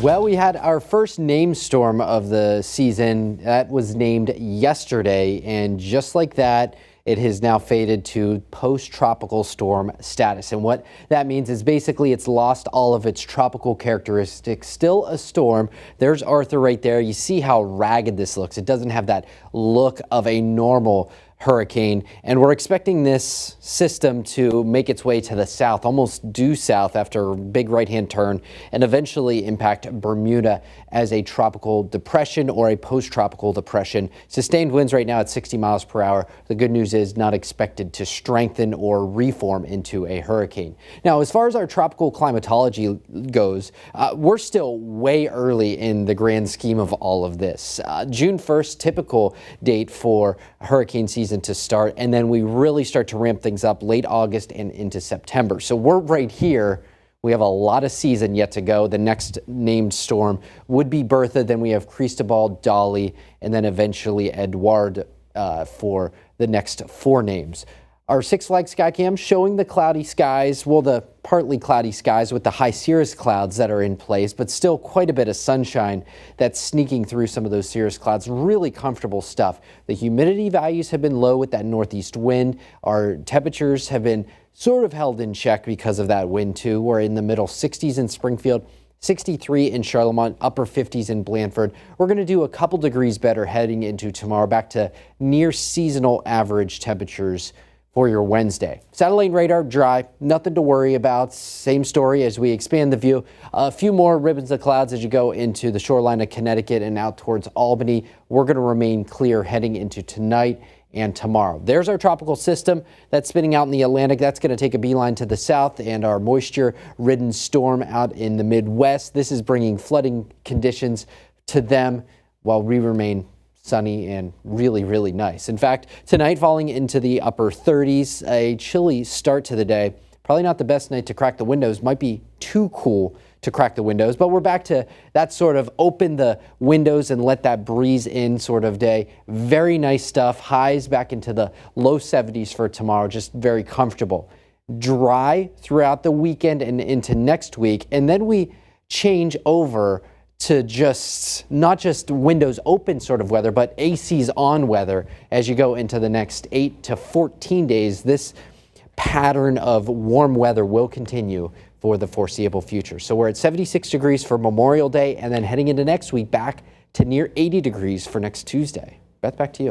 Well, we had our first named storm of the season. That was named yesterday, and just like that, it has now faded to post-tropical storm status. And what that means is basically it's lost all of its tropical characteristics. Still a storm. There's Arthur right there. You see how ragged this looks. It doesn't have that look of a normal hurricane, and we're expecting this system to make its way to the south, almost due south after a big right-hand turn, and eventually impact Bermuda as a tropical depression or a post-tropical depression. Sustained winds right now at 60 miles per hour. The good news is not expected to strengthen or reform into a hurricane. Now, as far as our tropical climatology goes, we're still way early in the grand scheme of all of this. June 1st, typical date for hurricane season to start, and then we really start to ramp things up late August and into September. So we're right here. We have a lot of season yet to go. The next named storm would be Bertha, then we have Cristobal, Dolly, and then eventually Edouard for the next four names. Our Six Flags Skycam showing the cloudy skies, well, the partly cloudy skies with the high cirrus clouds that are in place, but still quite a bit of sunshine that's sneaking through some of those cirrus clouds. Really comfortable stuff. The humidity values have been low with that northeast wind. Our temperatures have been sort of held in check because of that wind too. We're in the middle 60s in Springfield, 63 in Charlemont, upper 50s in Blandford. We're going to do a couple degrees better heading into tomorrow, back to near seasonal average temperatures for your Wednesday. Satellite radar dry, nothing to worry about. Same story as we expand the view. A few more ribbons of clouds as you go into the shoreline of Connecticut and out towards Albany. We're going to remain clear heading into tonight and tomorrow. There's our tropical system that's spinning out in the Atlantic. That's going to take a beeline to the south, and our moisture-ridden storm out in the Midwest. This is bringing flooding conditions to them while we remain sunny and really, really nice. In fact, tonight falling into the upper 30s, a chilly start to the day. Probably not the best night to crack the windows. Might be too cool to crack the windows, but we're back to that sort of open the windows and let that breeze in sort of day. Very nice stuff. Highs back into the low 70s for tomorrow. Just very comfortable. Dry throughout the weekend and into next week. And then we change over to just not just windows open sort of weather, but ACs on weather as you go into the next 8 to 14 days. This pattern of warm weather will continue for the foreseeable future. So we're at 76 degrees for Memorial Day, and then heading into next week back to near 80 degrees for next Tuesday. Beth, back to you.